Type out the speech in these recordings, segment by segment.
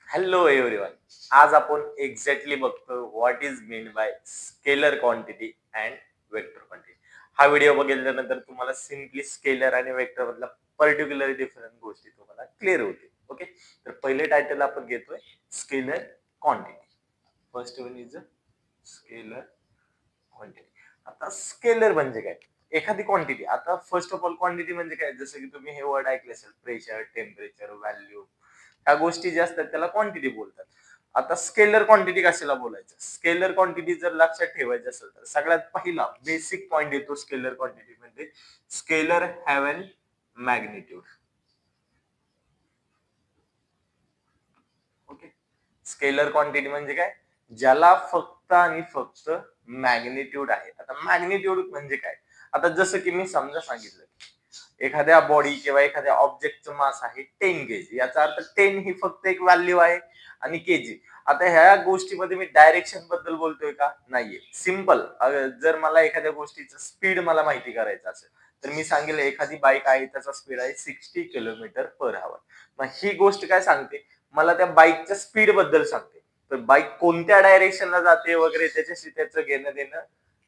Hello everyone. आज आपण exactly बघतो what is mean by scalar quantity and vector quantity. हा व्हिडिओ बघितल्यानंतर तुम्हाला सिम्पली स्केलर आणि वेक्टर मधला पर्टिक्युलर डिफरंट गोष्टी तुम्हाला क्लिअर होतील. ओके, तर पहिले टायटल आपण घेतोय scalar quantity. First one is scalar quantity. आता स्केलर म्हणजे काय? एखादी क्वांटिटी. आता फर्स्ट ऑफ ऑल क्वांटिटी म्हणजे काय? जसं की तुम्ही हे वर्ड ऐकले असेल, प्रेशर, टेम्परेचर, व्हॅल्यू. ह्या गोष्टी ज्या असतात त्याला क्वांटिटी बोलतात. आता स्केलर क्वांटिटी कशाला बोलायचं? स्केलर क्वांटिटी जर लक्षात ठेवायची असेल तर सगळ्यात पहिला बेसिक पॉइंट येतो स्केलर क्वांटिटी मध्ये. Scalar have N magnitude. Okay, scalar quantity म्हणजे काय? ज्याला फक्त आणि फक्त मॅग्निट्यूड आहे. आता मॅग्निट्यूड म्हणजे काय? आता जसं की मी समजा सांगितलं, एखाद्या बॉडी किंवा एखाद्या ऑब्जेक्टचं मास आहे 10 केजी. याचा अर्थ 10 ही फक्त एक व्हॅल्यू आहे आणि केजी. आता ह्या गोष्टीमध्ये मी डायरेक्शन बद्दल बोलतोय का? नाहीये. सिंपल. जर मला एखाद्या गोष्टीचं स्पीड मला माहिती करायचं असेल तर मी सांगेल एखादी बाईक आहे त्याचा स्पीड आहे 60 किलोमीटर पर आवर. मग ही गोष्ट काय सांगते? मला त्या बाईकच्या स्पीड बद्दल सांगते. तर बाईक कोणत्या डायरेक्शनला जाते वगैरे त्याच्याशी त्याचं घेणं देणं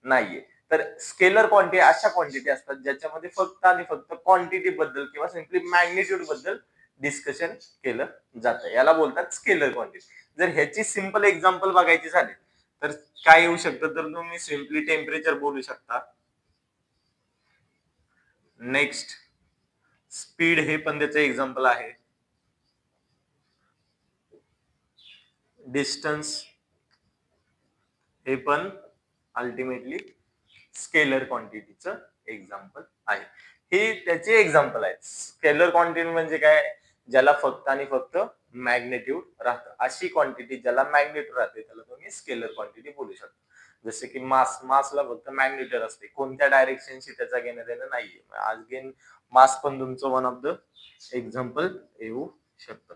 नाहीये. तर स्केलर क्वांटिटी अशा क्वांटिटी असतात ज्याच्यामध्ये फक्त आणि फक्त क्वांटिटी बद्दल किंवा सिम्पली मॅग्निट्यूड बद्दल डिस्कशन केलं जातं. याला बोलतात स्केलर क्वांटिटी. जर ह्याची सिंपल एक्झाम्पल बघायची झाली तर काय येऊ शकतं? तर तुम्ही सिम्पली टेम्परेचर बोलू शकता. नेक्स्ट स्पीड हे पण त्याचं एक्झाम्पल आहे. डिस्टन्स हे पण अल्टिमेटली स्केलर क्वांटिटीचं एक्झाम्पल आहे. हे त्याचे एक्झाम्पल आहेत. स्केलर क्वांटिटी म्हणजे काय? ज्याला फक्त आणि फक्त मॅग्निट्यूड राहतं. अशी क्वांटिटी ज्याला मॅग्निट्यूड राहते त्याला तुम्ही स्केलर क्वांटिटी बोलू शकता. जसे की मासला फक्त मॅग्निट्यूड असते, कोणत्या डायरेक्शनशी त्याचा घेणं देणं नाहीये. अगेन मास पण तुमचं वन ऑफ द एक्झाम्पल येऊ शकतं.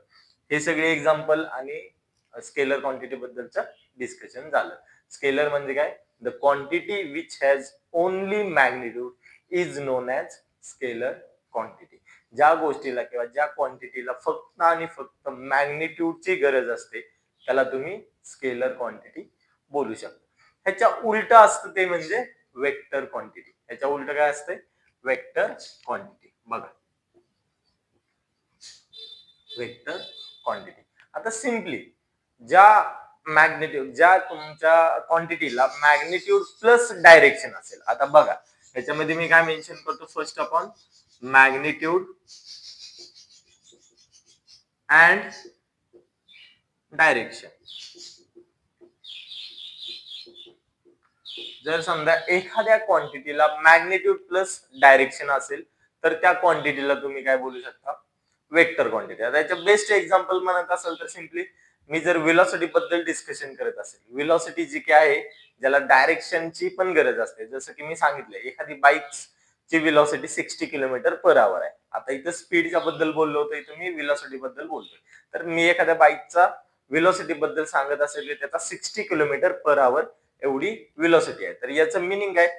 हे सगळे एक्झाम्पल आणि स्केलर क्वांटिटी बद्दलचं डिस्कशन झालं. स्केलर म्हणजे काय? The quantity which has only magnitude is non as scalar quantity. ज्या गोष्टीला किंवा ज्या क्वांटिटीला फक्त आणि फक्त मॅग्निट्यूडची गरज असते त्याला तुम्ही स्केलर क्वांटिटी बोलू शकता. ह्याच्या उलट असतं ते म्हणजे वेक्टर क्वांटिटी. ह्याच्या उलट काय असते? Vector quantity. बघा, वेक्टर क्वांटिटी. आता सिम्पली ज्या ज्या तुमच्या क्वांटिटीला मॅग्निट्यूड प्लस डायरेक्शन असेल. आता बघा याच्यामध्ये मी काय मेन्शन करतो? First upon magnitude and direction. जर समजा एखाद्या क्वांटिटीला मॅग्निट्यूड प्लस डायरेक्शन असेल तर त्या क्वांटिटीला तुम्ही काय बोलू शकता? Vector quantity. आता याचं बेस्ट एक्झाम्पल म्हणत असेल तर सिम्पली मी जर व्हेलॉसिटी बद्दल डिस्कशन करत असेल, व्हेलॉसिटी जी काय आहे ज्याला डायरेक्शनची पण गरज असते. जसं की मी सांगितलं एखादी बाईकची व्हेलॉसिटी 60 किलोमीटर पर आवर आहे. आता इथं स्पीडच्या बद्दल बोललो होतो, इथं मी व्हेलॉसिटी बद्दल बोलतोय. तर मी एखाद्या बाईकचा व्हेलॉसिटी बद्दल सांगत असेल की त्याचा 60 किलोमीटर पर आवर एवढी व्हेलॉसिटी आहे. तर याचं मिनिंग काय?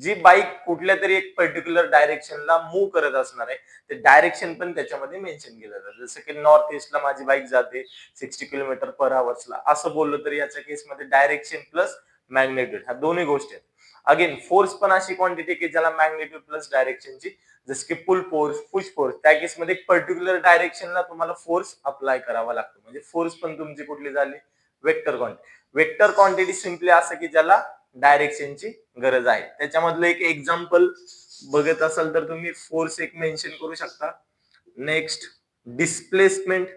जी बाईक कुठल्या तरी एक पर्टिक्युलर डायरेक्शनला मूव्ह करत असणार आहे ते डायरेक्शन पण त्याच्यामध्ये मेन्शन केलं जातं. जसं की नॉर्थ ईस्टला माझी बाईक जाते 60 किलोमीटर पर आवर्सला असं बोललं तर याच्या केसमध्ये डायरेक्शन प्लस मॅग्नेट्यूड ह्या दोन्ही गोष्टी आहेत. अगेन फोर्स पण अशी क्वांटिटी की ज्याला मॅग्नेट्यूड प्लस डायरेक्शनची, जसं की पुल फोर्स, पुश फोर्स, त्या केसमध्ये पर्टिक्युलर डायरेक्शनला तुम्हाला फोर्स अप्लाय करावा लागतो. म्हणजे फोर्स पण तुमची कुठली झाली? Vector quantity. Vector quantity simply असं की ज्याला डायरेक्शनची गरज आहे. त्याच्यामधलं एक एक्झाम्पल बघत असाल तर तुम्ही फोर्स एक मेन्शन करू शकता. Next displacement.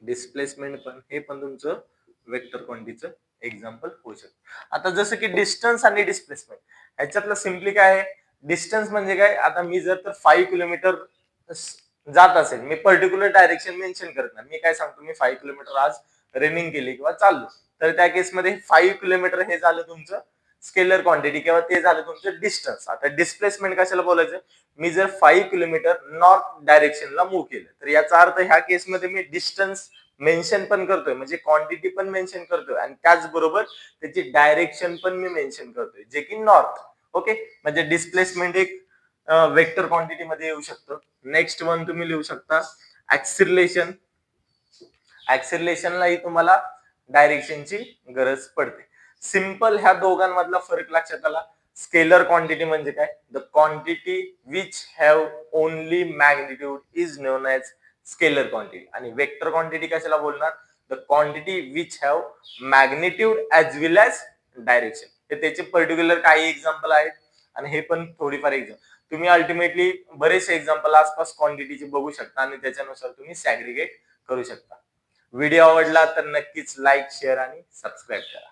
डिस्प्लेसमेंट पण हे पण तुमचं वेक्टर क्वांटिटीचं एक्झाम्पल होऊ शकतं. आता जसं की डिस्टन्स आणि डिस्प्लेसमेंट ह्याच्यातलं सिम्पली काय आहे? डिस्टन्स म्हणजे काय? आता मी जर तर 5 किलोमीटर जात असेल, मी पर्टिक्युलर डायरेक्शन मेन्शन करत नाही. मी काय सांगतो? मी 5 किलोमीटर आज रनिंग केली किंवा चाललो, तर त्या केसमध्ये 5 किलोमीटर हे झालं तुमचं स्केलर क्वांटिटी किंवा ते झालं तुमचं डिस्टन्स. आता डिस्प्लेसमेंट कशाला बोलायचं? मी जर 5 किलोमीटर नॉर्थ डायरेक्शनला मूव्ह केलं तर याचा अर्थ ह्या केसमध्ये मी डिस्टन्स मेन्शन पण करतोय म्हणजे क्वांटिटी पण मेन्शन करतोय आणि त्याचबरोबर त्याची डायरेक्शन पण मी मेन्शन करतोय जे की नॉर्थ. ओके, म्हणजे डिस्प्लेसमेंट एक वेक्टर क्वांटिटी मध्ये येऊ शकतं. नेक्स्ट वन तुम्ही लिहू शकता ऍक्सिलरेशन. ऍक्सेलरेशनलाही तुम्हाला डायरेक्शनची गरज पडते. सिंपल ह्या दोघांमधला फरक लक्षात आला. स्केलर क्वांटिटी म्हणजे काय? The quantity which have only magnitude is known as scalar quantity. आणि वेक्टर क्वांटिटी कशाला बोलणार? The quantity which have magnitude as well as direction. हे त्याचे पर्टिक्युलर काही एक्झाम्पल आहेत आणि हे पण थोडीफार एक्झाम्पल. तुम्ही अल्टिमेटली बरेचसे एक्झाम्पल आसपास क्वांटिटीचे बघू शकता आणि त्याच्यानुसार तुम्ही सॅग्रिगेट करू शकता. व्हिडिओ आवडला तर नक्कीच लाईक, शेअर आणि सबस्क्राईब करा.